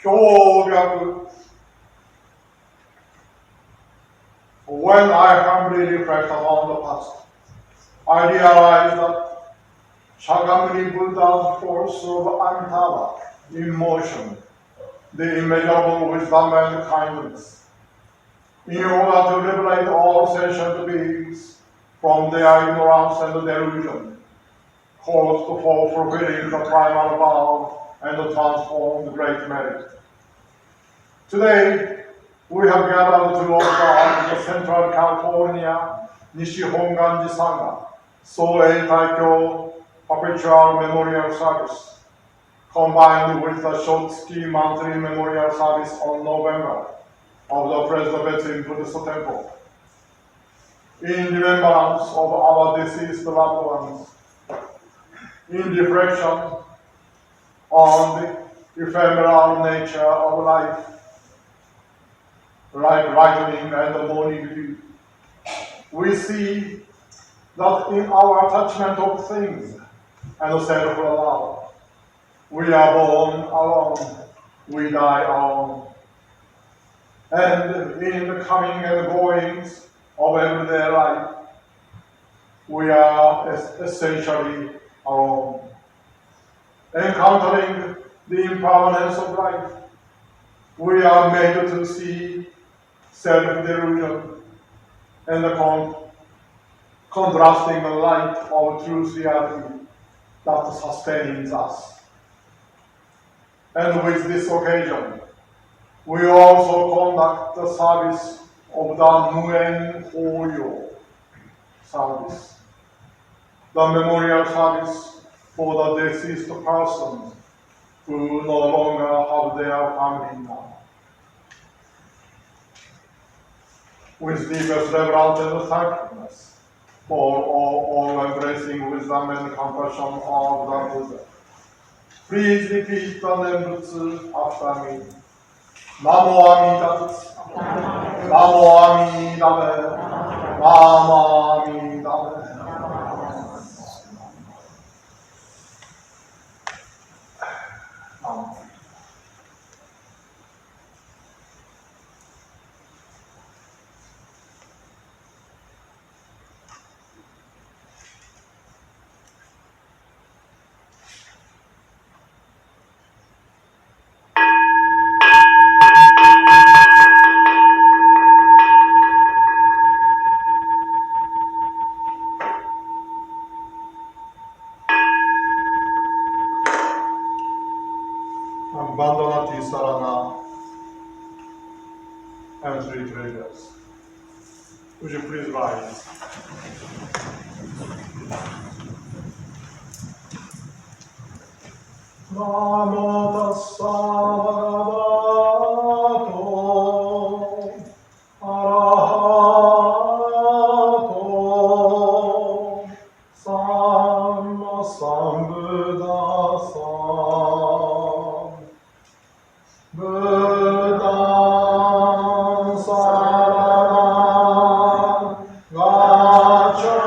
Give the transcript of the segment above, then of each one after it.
氷白. When I humbly reflect upon the past, I realize that Shakyamuni Buddha's force of Amitabha in motion, the immeasurable wisdom and kindness, in order to liberate all sentient beings from their ignorance and delusion, caused for fulfilling the primal vow and transformed great merit. Today, we have gathered to observe the Central California Nishihonganji Sangha Soei Taikyo Perpetual Memorial Service, combined with the Shotsuki Monthly Memorial Service on November of the Presbyterian Buddhist Temple, in remembrance of our deceased loved ones, in reflection on the ephemeral nature of life, like lightning and morning dew. We see that in our attachment of things and self-love, we are born alone, we die alone. And in the coming and goings of everyday life, we are essentially alone. Encountering the impermanence of life, we are made to see self-delusion and the contrasting light of truth reality that sustains us. And with this occasion, we also conduct the service of the Muen Hoyo service, the memorial service for the deceased persons who no longer have their family now. With deepest reverence and thankfulness for all embracing wisdom and compassion of the Buddha, please repeat the Nembutsu after me. Namo Amitabha. Namo Amitabha. Namo Amitabha. Bandhanati Sarana and three treasures. Would you please rise? Namo tassa bhagavato arahato samma sambuddhassa. Buddhaṃ saranam gacchāmi,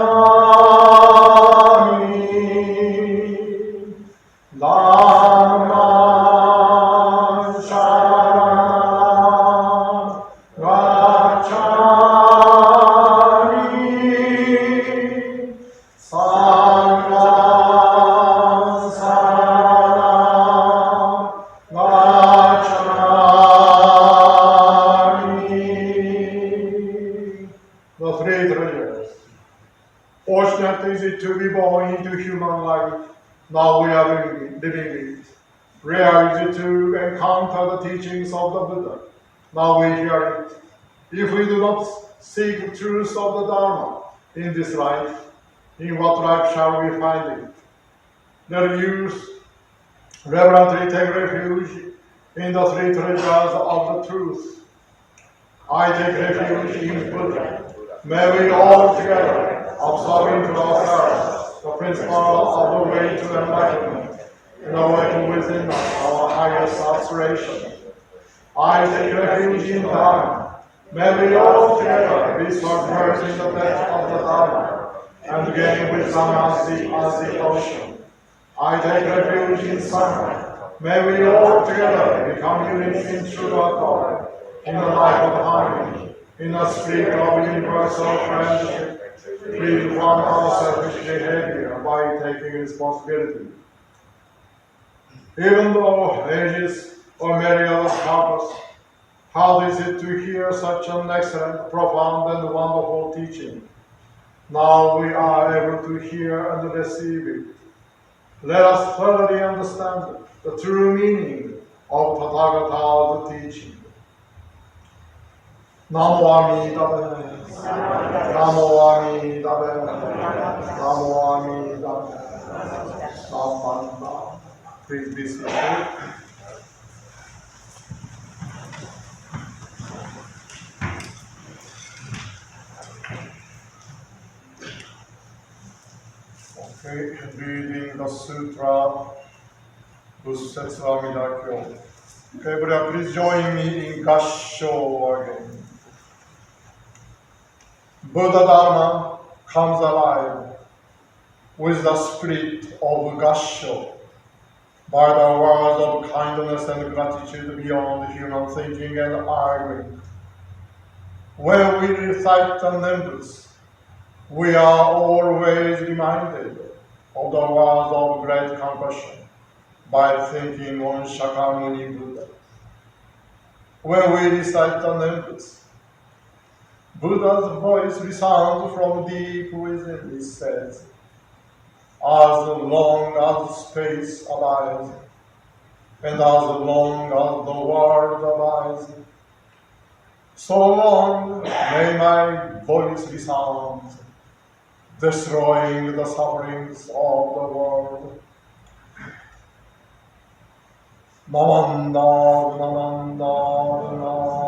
Dhammam saranam gacchāmi, Sangham saranam gacchāmi. The three treasures. Fortunate is it to be born into human life. Now we are living it. Rare is it to encounter the teachings of the Buddha. Now we hear it. If we do not seek the truth of the Dharma in this life, in what life shall we find it? The youth reverently take refuge in the three treasures of the truth. I take refuge in Buddha. May we all together observe into ourselves the principle of the way to enlightenment and awaken within us our highest aspiration. I take refuge in Dharma. May we all together be submerged in the depth of the Dharma and gain wisdom as the ocean. I take refuge in Sangha. May we all together become unique in true God, in the life of harmony, in the spirit of universal friendship, free from our selfish behavior by taking responsibility. Even though ages or many others help us, how is it to hear such an excellent, profound, and wonderful teaching? Now we are able to hear and receive it. Let us thoroughly understand the true meaning of Tathagata's teaching. Namo Amida Namo Amida Namo Amida Namo. Please be seated. Okay, reading the Sutra, Bussetsu Amida Kyo. Okay, everyone, please join me in Gassho again. Buddha Dharma comes alive with the spirit of Gassho by the words of kindness and gratitude beyond human thinking and arguing. When we recite the Nimbus, we are always reminded of the words of great compassion by thinking on Shakyamuni Buddha. When we recite the Nimbus, Buddha's voice resounds from deep within, he says, as long as space abides, and as long as the world abides, so long may my voice resound, destroying the sufferings of the world. Namanda, namanda, namanda,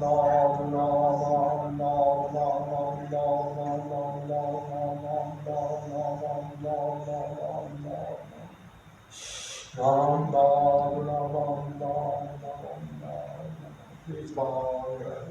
namanda, please bow your head.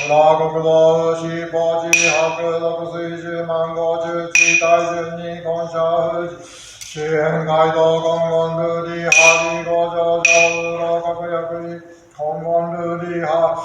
国道西坡基好各六水之满国之期待之逆空下支援街道公共ルリハリゴ上上裏各役公共ルリハ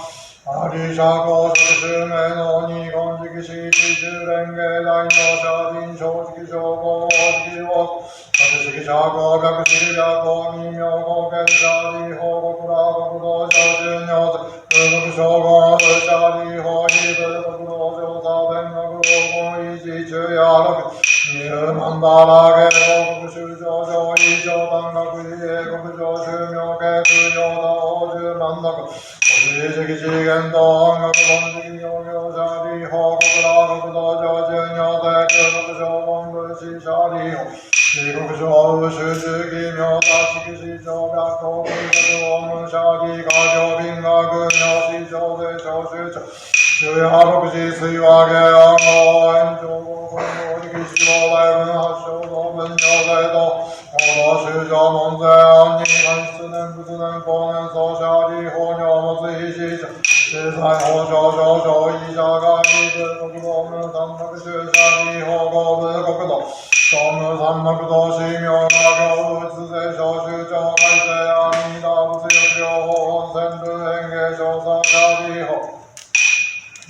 アリシャ公職襲名の二本直視地中連芸大の社員正直証拠直を各式社公百式略公民名公権者理法国ら国道上中尿風俗称号者理法非部国道上差弁国道公維持中夜六入万バラ芸国州上上位上単学英国上州名家空用道十万国国式資源と音楽本事業業者理法国ら国道上中尿税中国省本部支社理法中国省州主義名座式市長白頭国国王社理家業便学尿市長税徴収庁中夜六時水和芸暗号延長合本能力士老大分発祥道分尿税と行動修正門税案に関出年仏年後年総社理法尿物非市長制裁法上上上位者が理部国道無三幕駐車理法合部国道総無三幕道市名が行物税徴収庁改正阿弥陀仏欲療法温泉部園芸調査者理法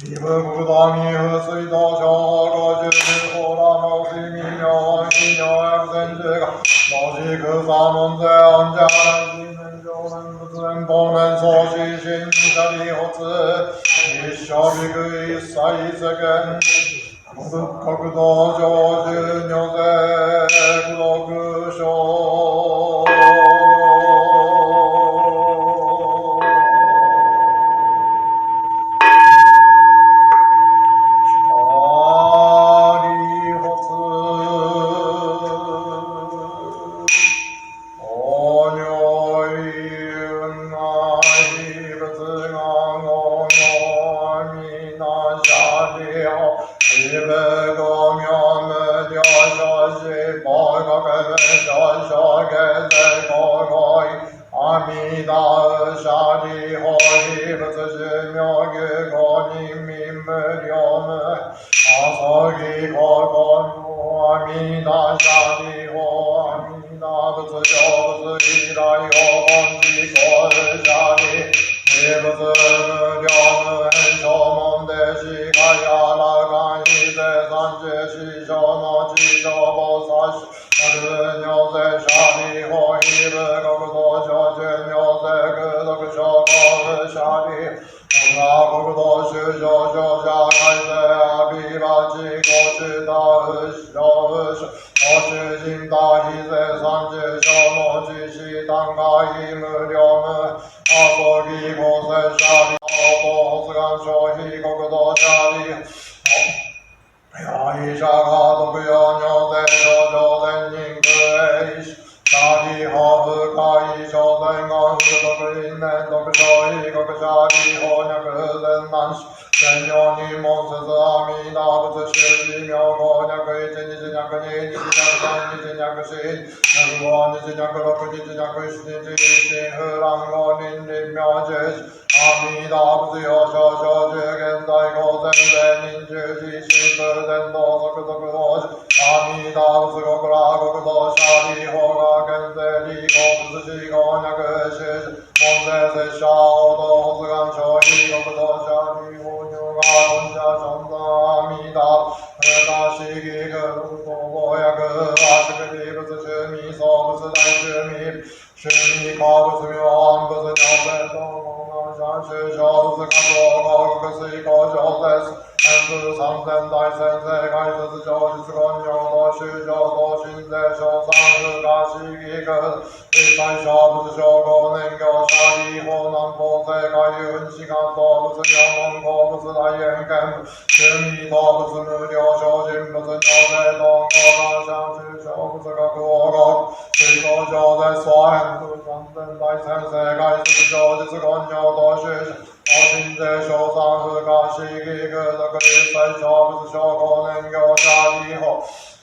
義部国道民風水道商法50法ラマ水民名本非尿薬泉中が老子空左門税安者大事年上年仏年法年総司新者理発一生ビク一切世間仏国道上十如税九六章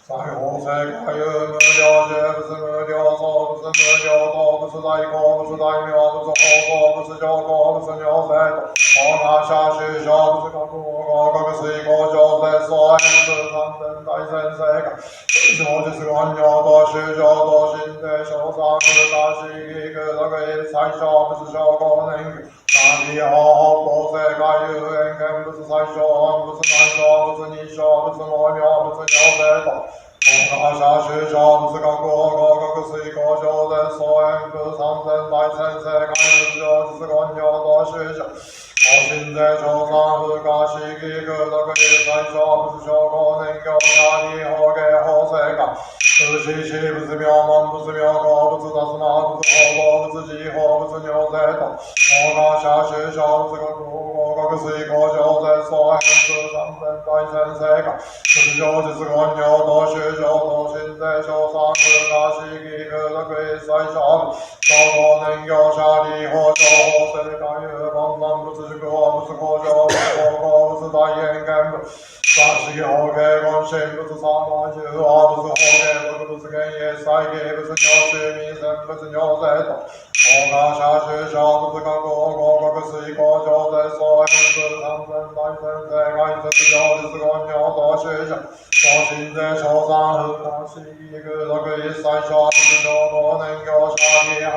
裁縫世界有無量生物無量創物無量動物大好物大名物法好物上好物尿性と大願者修正物学合格水工上絶相変数三千大先生が小実言尿と修正と心で小三風化思議空毒一最小物小公年三理法法世界有縁見物最小本物難小物二小物毛妙物尿性と大願者修正物学合格水工上絶相変数三千大先生外物上実言尿と修正法心税小三風化思議空毒一最小物小公年行者二法芸法世界風刺死物妙門物妙好物脱魔物法動物自法物尿税と大願者修正物学合格水工上絶相変数三千大先生が物上実言尿と修正と心税小三風化思議空毒一切小物小公年行者二法情報世界有門門物塾法物工場物高校物大変見物三式法芸言神物三万十法物法芸物物現営再芸物尿中民戦物尿税と大願者修正物学合格水工場絶相変数三千大先生外説上実言尿と修正小心税小三風化思議空毒一切小物尿道年行者二法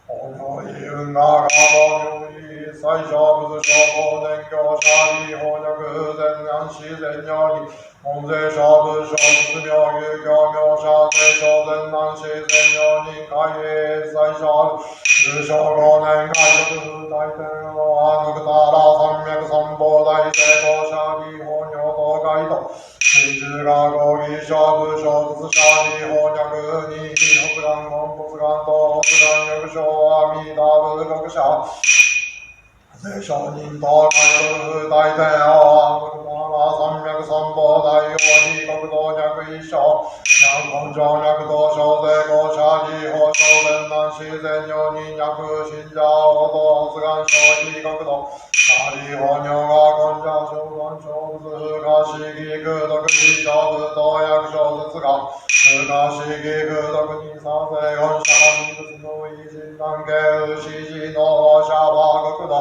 法行異運が法行異一切小物小公年行者二法略全安自然尿に門税小物小物妙有行妙者税小全安自然尿に海営一切小物重小公年外国大天皇あぬくたら三脈三宝大成功者二法尿道外と真珠が合議小部小物者二法略二発願本発願と発願欲小阿弥陀仏国者聖上人と外国大天皇三脈三宝大王非国道脈一生脈根性脈道小成功者非法小全難自然尿人脈信者王道発願小非国道非法尿が根者小願小物風化思議空毒非小物道薬小説が風化思議空毒に三世四者物の維持関係牛子の者は国道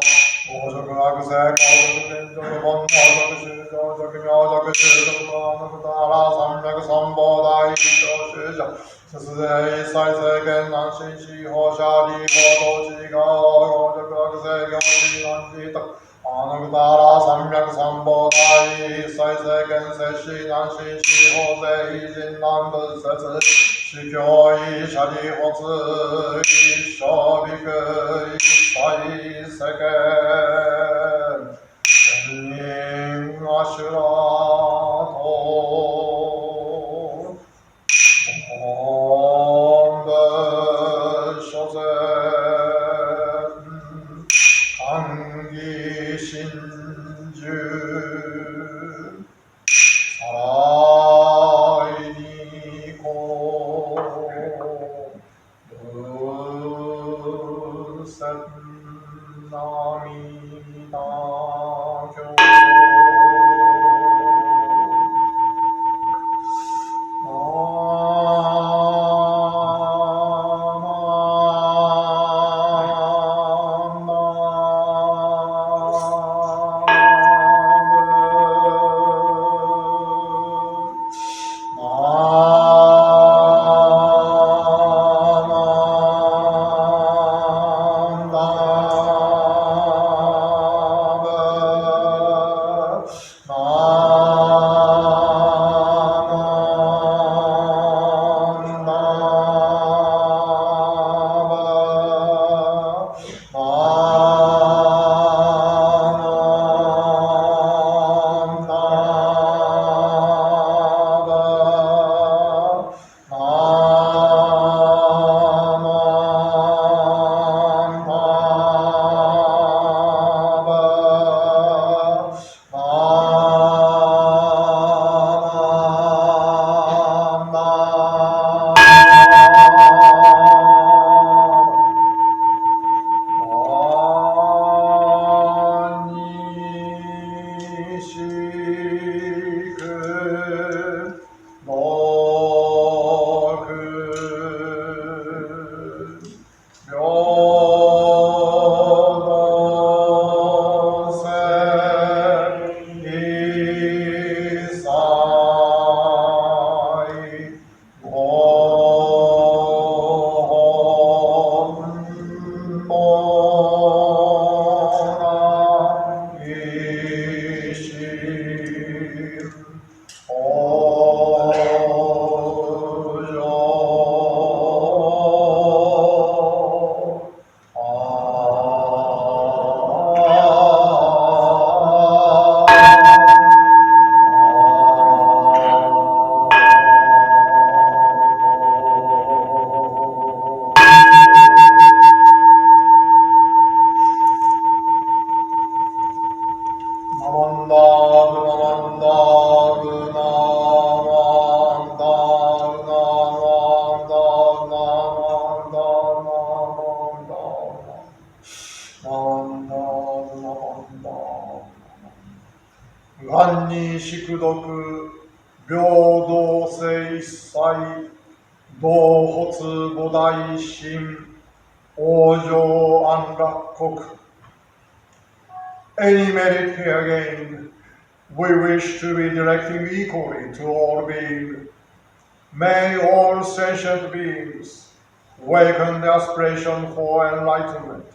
公職悪性公職天職煩悩職修正職名職修職あのくたら三脈三宝大一生修者すで一切政権難心司法者理法統治が公職悪性行事難事とあのくたら三脈三宝大一切政権摂氏難心司法性非人難仏説司教医者理発一生びく一切世間天人アシュラと本部諸説歓喜真珠さらいにこ仏説なみだ教願に宿毒、平等性一切、同発菩提心、往生安楽国。Any merit here gained, we wish to be directing equally to all beings. May all sentient beings awaken the aspiration for enlightenment,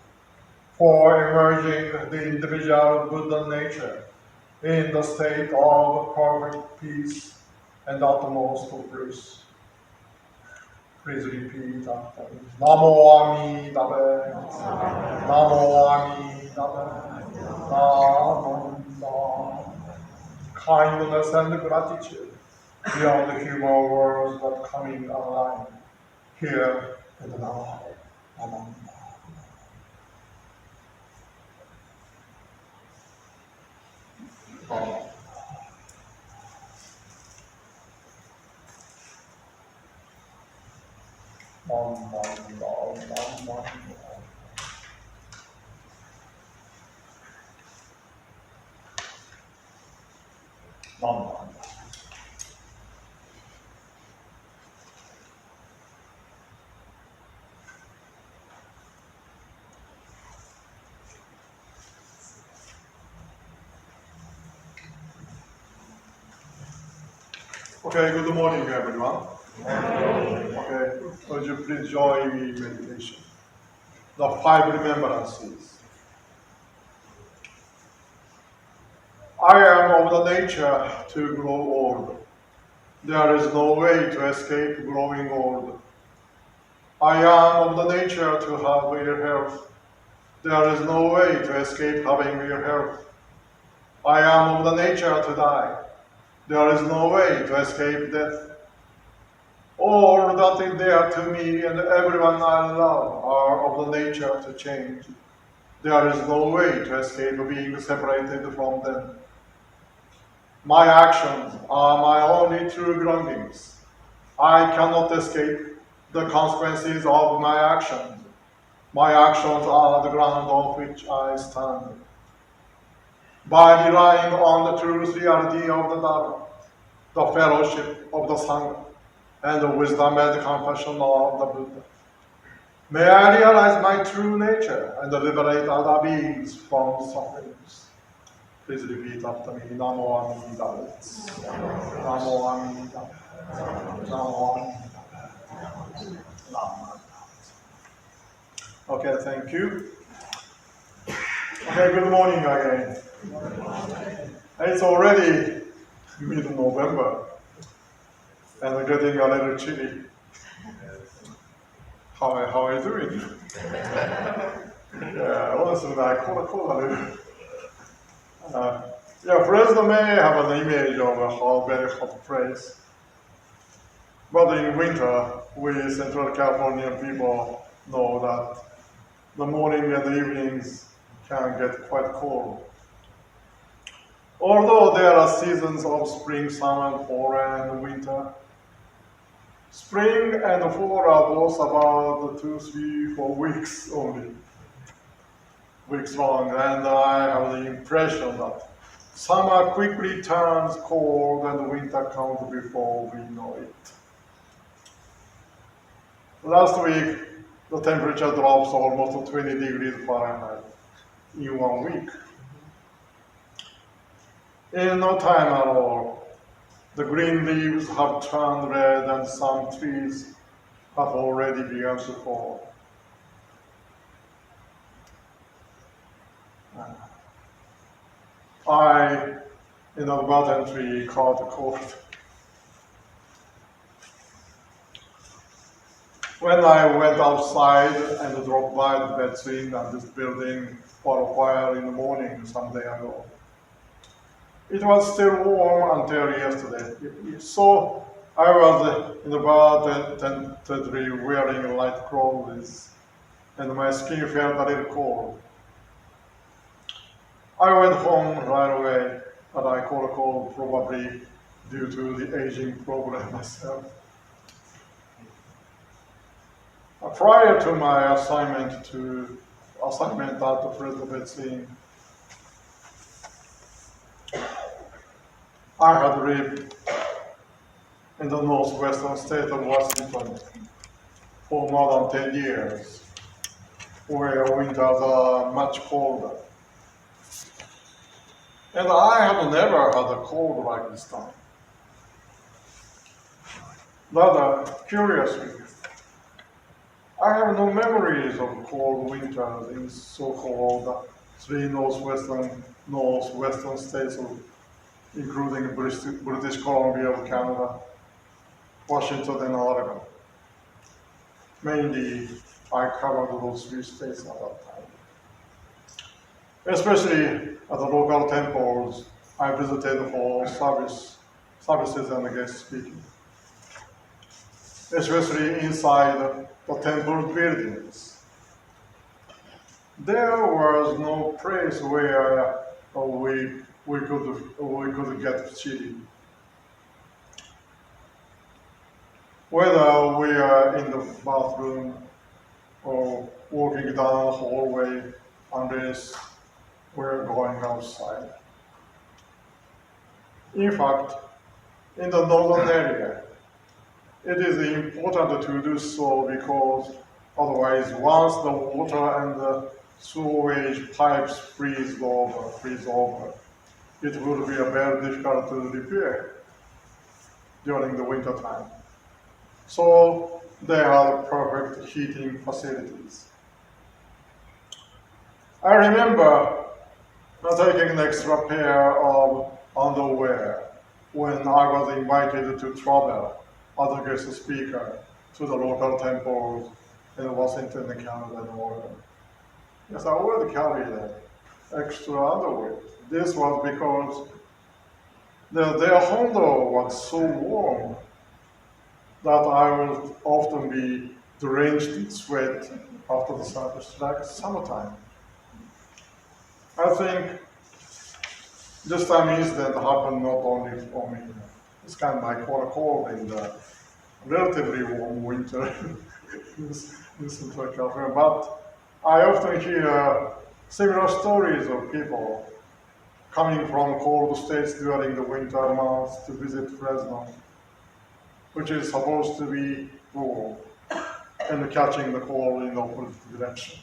for emerging the individual Buddha nature in the state of perfect peace and utmost bliss. Please repeat after me. Namo Amitabha. Namo Amitabha. Namo Amitabha. Kindness and gratitude beyond the human worlds that coming alive here and now. Namo. Okay, good morning, everyone. Okay, would you please join me in meditation? The 5 remembrances. I am of the nature to grow old. There is no way to escape growing old. I am of the nature to have ill health. There is no way to escape having ill health. I am of the nature to die. There is no way to escape death. All that is dear to me and everyone I love are of the nature to change. There is no way to escape being separated from them. My actions are my only true belongings. I cannot escape the consequences of my actions. My actions are the ground on which I stand. By relying on the truth reality of the Dharma, the fellowship of the Sangha, and the wisdom and compassion of the Buddha, may I realize my true nature and liberate other beings from sufferings. Please repeat after me. Namo Amitabha. Namo Amitabha. Namo Amitabha. Namo. Okay, thank you. Okay, good morning again. It's already mid-November and getting a little chilly. How are you doing? Yeah, honestly, I cold a little. Fresno may have an image of a hot, very hot place. But in winter, we Central California people know that the morning and the evenings can get quite cold. Although there are seasons of spring, summer, fall, and winter, spring and fall are both about 2, 3, 4 weeks only. Weeks long, and I have the impression that summer quickly turns cold and winter comes before we know it. Last week, the temperature drops almost 20 degrees Fahrenheit in 1 week. In no time at all, the green leaves have turned red and some trees have already begun to fall. I, in a button tree, caught cold. When I went outside and dropped by the bedroom at this building for a while in the morning some day ago, it was still warm until yesterday. So I was in the tentatively wearing light clothes, and my skin felt a little cold. I went home right away, but I caught a cold probably due to the aging problem myself. Prior to my assignment at the Fresno Medicine, I had lived in the northwestern state of Washington for more than 10 years, where winters are much colder. And I have never had a cold like this time. Rather curiously, I have no memories of cold winters in so-called three northwestern states, including British Columbia, Canada, Washington, and Oregon. Mainly, I covered those three states at that time. Especially at the local temples, I visited for services and guest speaking. Especially inside the temple buildings. There was no place where we could get chilly. Whether we are in the bathroom or walking down the hallway, unless we're going outside. In fact, in the northern area, it is important to do so because otherwise, once the water and the sewage pipes freeze over, it will be very difficult to repair during the winter time. So they have perfect heating facilities. I remember taking an extra pair of underwear when I was invited to travel as a guest speaker to the local temples in Washington, Canada, and Oregon. Yes, I would carry the extra underwear. This was because their Honda was so warm that I would often be drenched in sweat after the service, like summertime. I think this time incident happened not only for me. It's kind of like caught a cold in the relatively warm winter in Central California. But I often hear similar stories of people coming from cold states during the winter months to visit Fresno, which is supposed to be warm, and catching the cold in the opposite direction.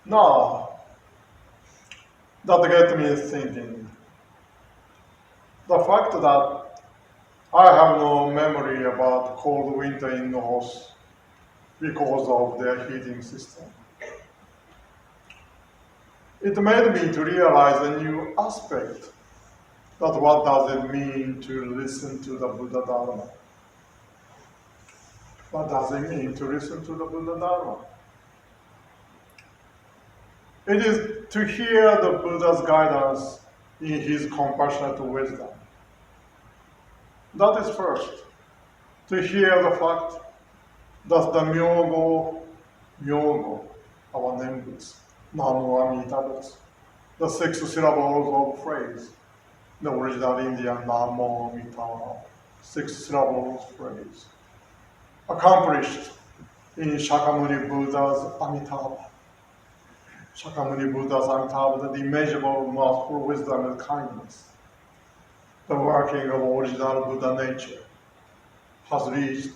Now, that gets me thinking. The fact that I have no memory about cold winter in North because of their heating system. It made me to realize a new aspect that what does it mean to listen to the Buddha Dharma? What does it mean to listen to the Buddha Dharma? It is to hear the Buddha's guidance in his compassionate wisdom. That is first, to hear the fact that the Myogo, our name is Namo Amida Butsu, the 6 syllables of phrase, the original Indian Namo Amida, 6 syllables phrase, accomplished in Shakyamuni Buddha's Amitabha. Shakyamuni Buddha's Amitabha, the immeasurable masterful wisdom and kindness, the working of original Buddha nature, has reached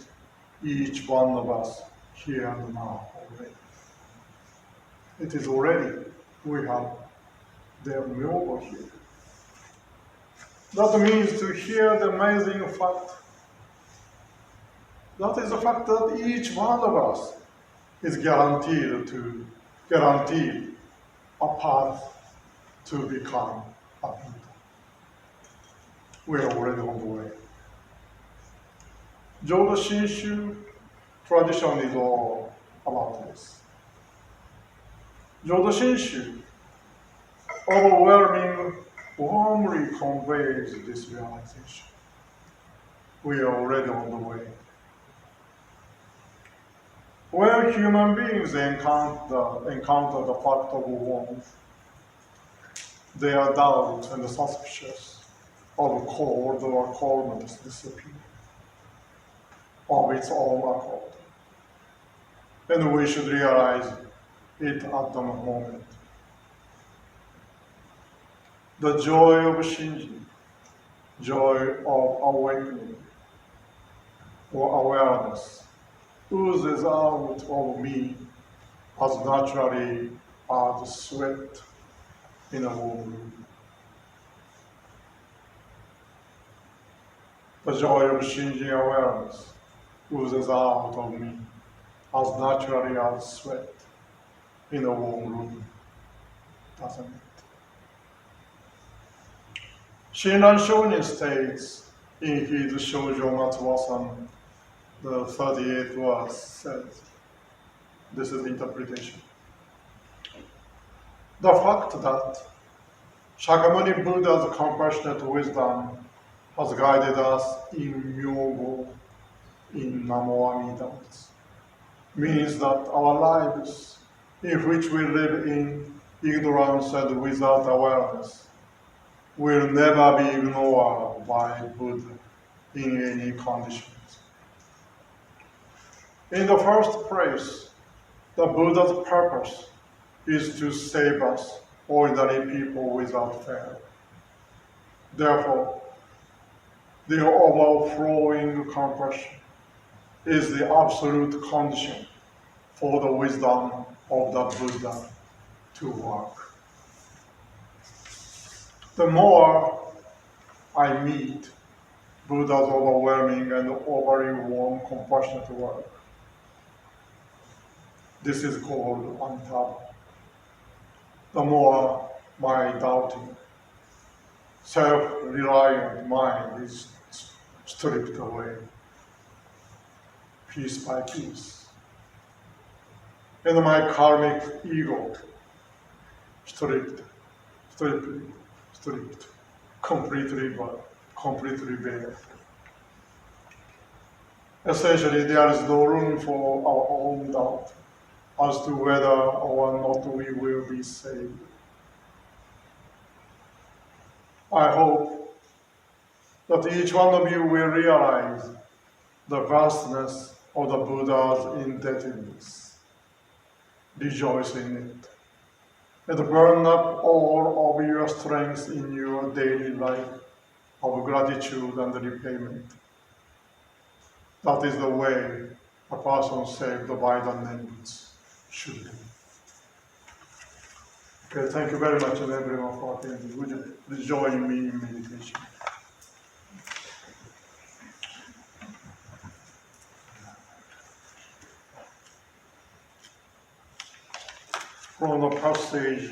each one of us here and now already. It is already, we have their Myogo here. That means to hear the amazing fact. That is the fact that each one of us is guaranteed a path to become a Buddha. We are already on the way. Jodo Shinshu tradition is all about this. Jodo Shinshu warmly conveys this realization. We are already on the way. When human beings encounter the fact of warmth, their doubt and suspicious of cold or coldness disappear of its own accord. And we should realize it at the moment. The joy of Shinji, joy of awakening or awareness, oozes out of me as naturally as sweat in a warm room. The joy of Shinji awareness oozes out of me as naturally as sweat in a warm room, doesn't it? Shinran Shonin states in his Shoujo Matsuwasan, the 38th verse says, this is interpretation. The fact that Shakyamuni Buddha's compassionate wisdom has guided us in Myogo, in Namo Amitabha, means that our lives, in which we live in ignorance and without awareness, will never be ignored by Buddha in any conditions. In the first place, the Buddha's purpose is to save us, ordinary people, without fail. Therefore, the overflowing compassion is the absolute condition for the wisdom of the Buddha to work. The more I meet Buddha's overwhelming and overly warm compassionate work, this is called amitabha. The more my doubting, self-reliant mind is stripped away, piece by piece. And my karmic ego stripped, completely bare. Essentially, there is no room for our own doubt as to whether or not we will be saved. I hope that each one of you will realize the vastness of the Buddha's indebtedness, rejoice in it, and burn up all of your strength in your daily life of gratitude and repayment. That is the way a person saved by the names should be. Okay, thank you very much everyone for attending. Would you join me in meditation? From the passage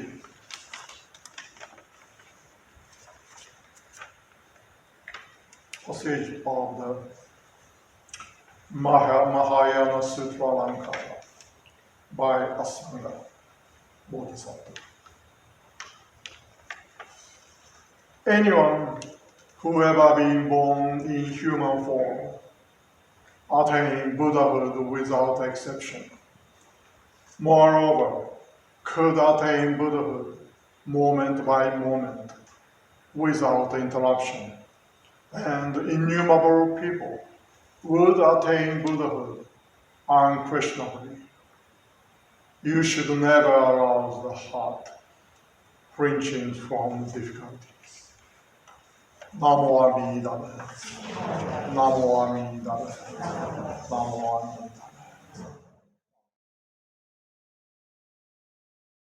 of the Mahayana Sutra Lankara by Asanga Bodhisattva. Anyone who ever been born in human form, attaining Buddhahood without exception, moreover, could attain Buddhahood moment by moment without interruption, and innumerable people would attain Buddhahood unquestionably. You should never arouse the heart flinching from difficulties. Namo Amida. Namo Amida. Namo Amida.